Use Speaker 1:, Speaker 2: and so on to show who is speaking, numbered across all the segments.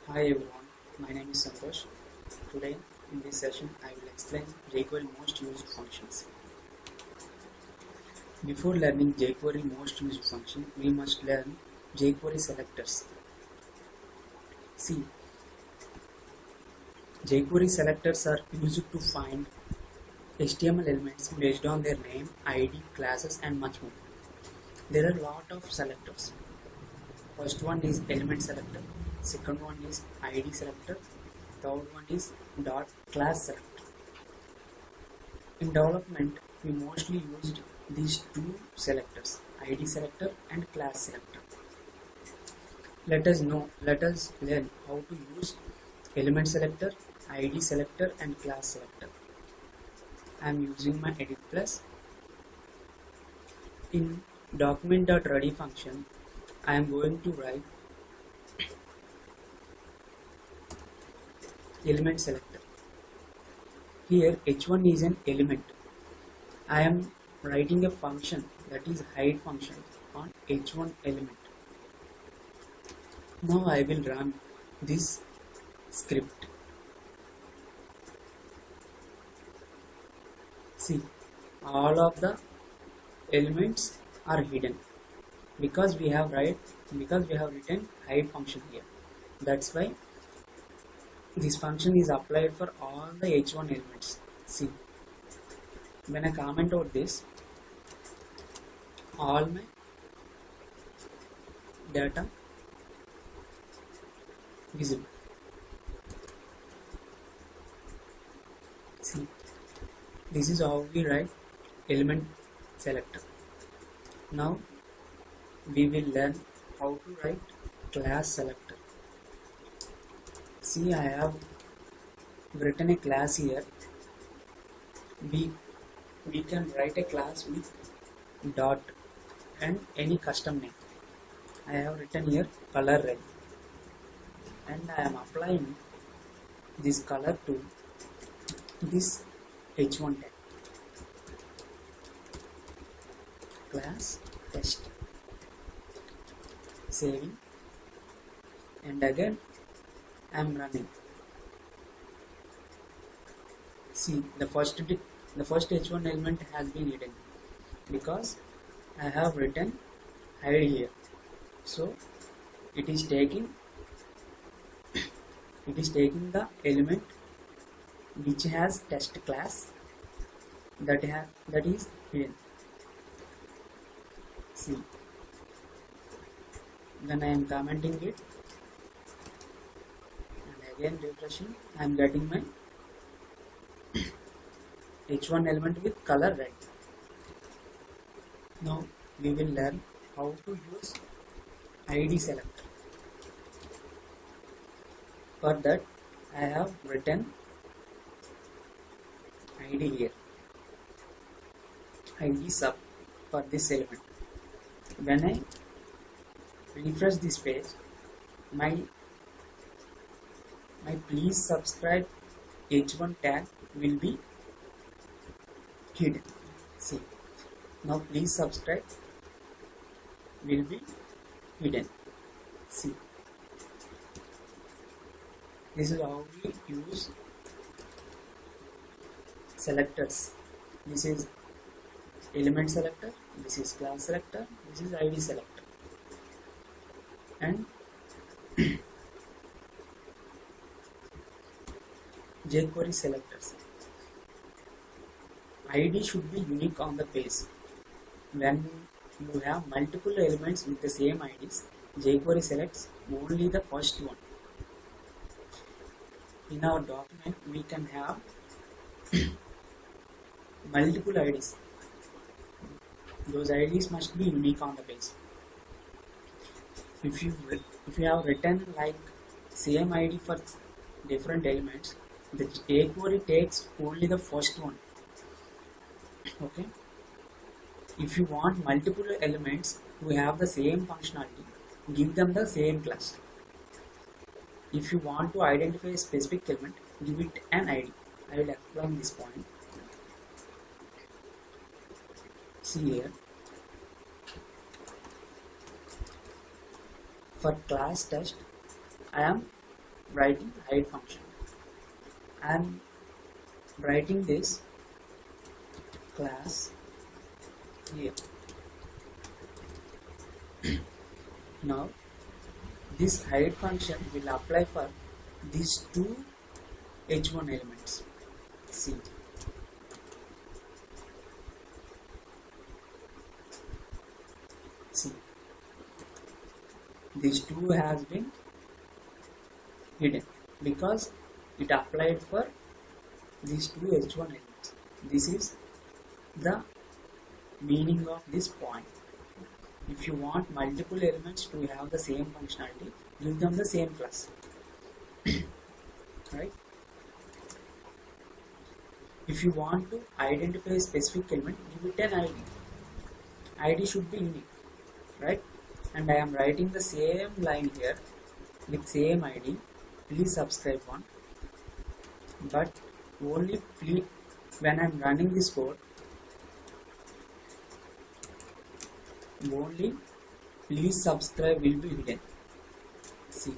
Speaker 1: Hi everyone, my name is Santosh. Today in this session I will explain jQuery most used functions. Before learning jQuery most used function, we must learn jQuery selectors. See, jQuery selectors are used to find HTML elements based on their name, ID, classes and much more. There are a lot of selectors. First one is element selector, second one is ID selector, third one is dot class selector. In development, we mostly used these two selectors, ID selector and class selector. Let us learn how to use element selector, ID selector and class selector. I am using my edit plus. In document.ready function, I am going to write element selector. Here h1 is an element. I am writing a function that is hide function on h1 element. Now I will run this script. See, all of the elements are hidden because we have written hide function here. That's why this function is applied for all the h1 elements. See, when I comment out this, all my data visible. See, this is how we write element selector. Now we will learn how to write class selector. See, I have written a class here. We can write a class with dot and any custom name. I have written here color red and I am applying this color to this h1 tag. Class test, saving, and again I am running. See, the first h1 element has been hidden because I have written hide here. So it is taking the element which has test class that is hidden. See, when I am commenting it and again refreshing, I am getting my h1 element with color red. Now we will learn how to use ID selector. For that I have written ID here, ID sub for this element. When I refresh this page, my please subscribe h1 tag will be hidden. See, now please subscribe will be hidden. See, this is how we use selectors. This is element selector, this is class selector, this is ID selector, and jQuery selectors. ID should be unique on the page. When you have multiple elements with the same IDs, jQuery selects only the first one. In our document, we can have multiple IDs. Those IDs must be unique on the page. If you have written like same ID for different elements, the jQuery takes only the first one. Okay. If you want multiple elements to have the same functionality, give them the same class. If you want to identify a specific element, give it an ID. I will explain this point. See here, for class test, I am writing hide function. I am writing this class here. Now this hide function will apply for these two h1 elements. See, these two has been hidden because it applied for these two h1 elements. This is the meaning of this point. If you want multiple elements to have the same functionality, give them the same class. Right? If you want to identify a specific element, give it an ID. ID should be unique, right? And I am writing the same line here with same ID. Please subscribe one. But only please, when I am running this code, only please subscribe will be hidden. See,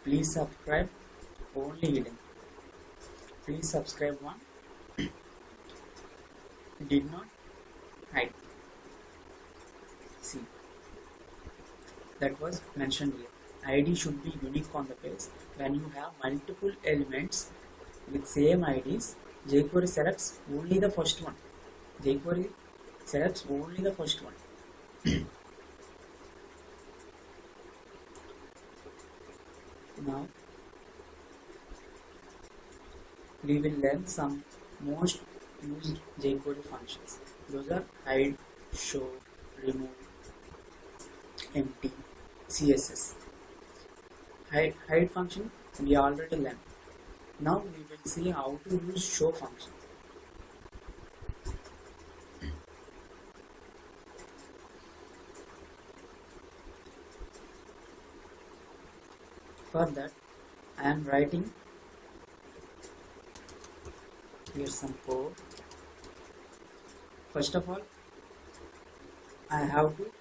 Speaker 1: please subscribe only hidden. Please subscribe one did not hide. See, that was mentioned here. ID should be unique on the page. When you have multiple elements with same IDs, JQuery selects only the first one. JQuery selects only the first one. Now we will learn some most used JQuery functions. Those are hide, show, remove, empty, CSS. Hide function we already learned. Now we will see how to use show function. For that, I am writing here some code. First of all, I have to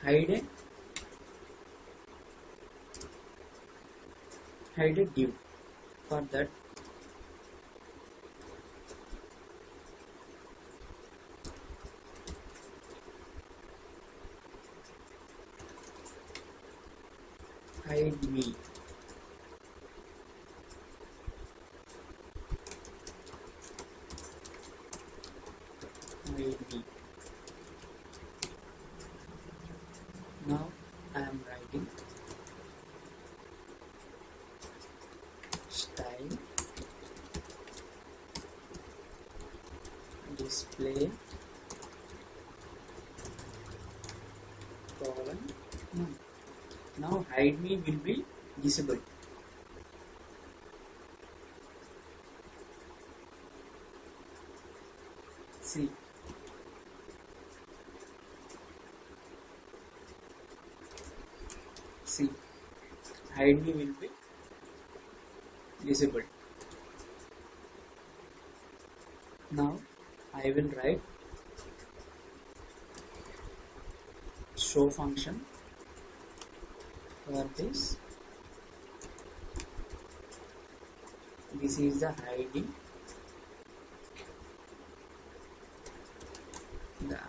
Speaker 1: hide a div. For that, hide me. Now I am writing style display colon none. Now hide me will be disabled. See, hide me will be disabled. Now I will write show function for this. This is the ID. The ID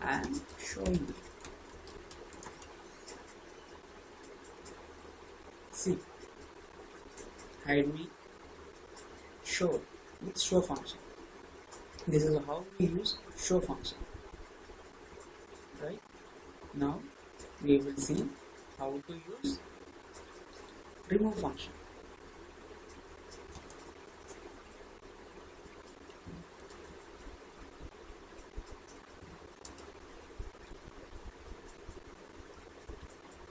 Speaker 1: I am showing it. See, hide me show with show function. This is how we use show function. Right? Now we will see how to use remove function.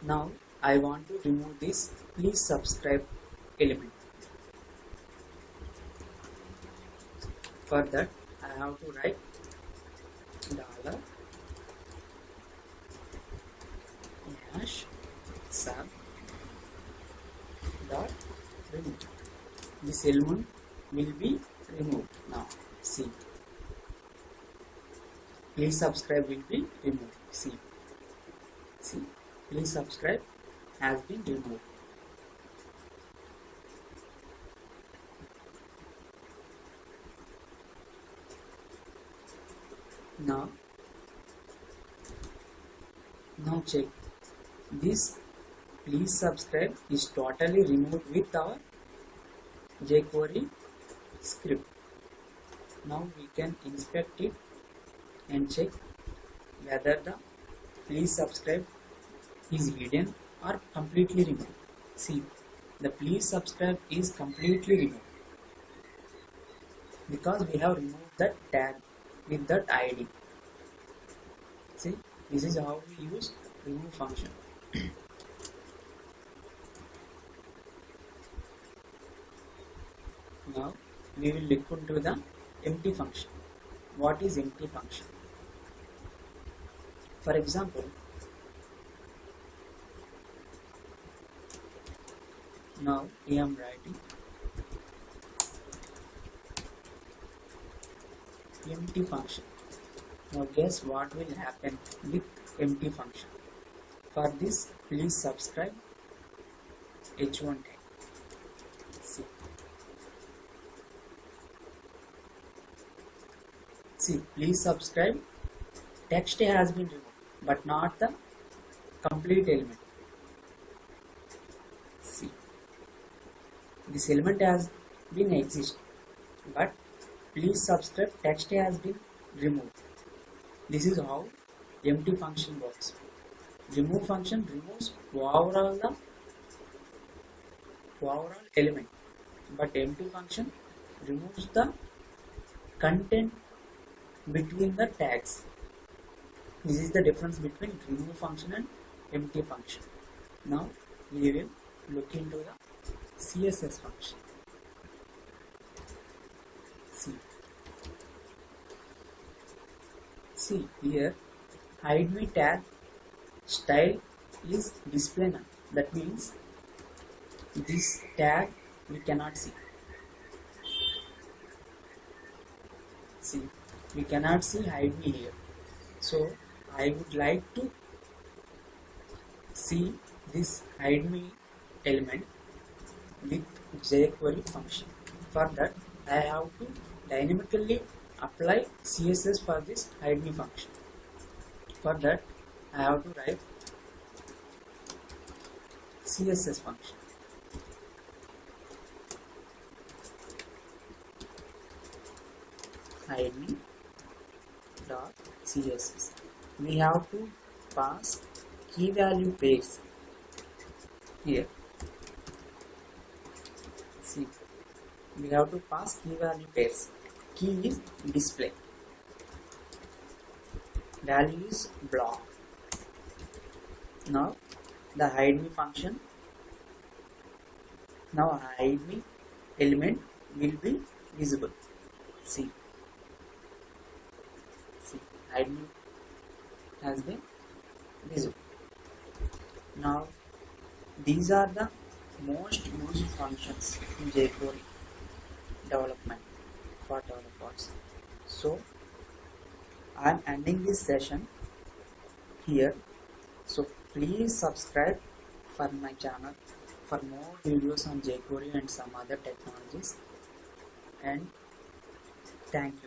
Speaker 1: Now I want to remove this please subscribe element. For that I have to write $sub dot remove. This element will be removed. Now see, please subscribe will be removed. See, please subscribe has been removed. Now check this please subscribe is totally removed with our JQuery script. Now we can inspect it and check whether the please subscribe is hidden or completely removed. See, the please subscribe is completely removed because we have removed that tag with that ID. See, this is how we use remove function. Now we will look into the empty function. What is empty function? For example, now I am writing empty function. Now guess what will happen with empty function. For this, please subscribe h1 tag. See, please subscribe. Text has been removed, but not the complete element. See, this element has been exist, but please subscribe text has been removed. This is how empty function works. Remove function removes overall element, but empty function removes the content between the tags. This is the difference between remove function and empty function. Now we will look into the CSS function. See here, hide me tag style is display none. That means this tag we cannot see. See, we cannot see hide me here. So I would like to see this hide me element with JQuery function. For that, I have to dynamically apply CSS for this hide me function. For that, I have to write CSS function. Hide me dot CSS. We have to pass key value pairs here. See, we have to pass key value pairs. Key is display, value is block. Now the hide me function, now hide me element will be visible. See, hide me has been visible. Now these are the most used functions in JQuery development for developers. So I am ending this session here. So please subscribe for my channel for more videos on JQuery and some other technologies, and thank you.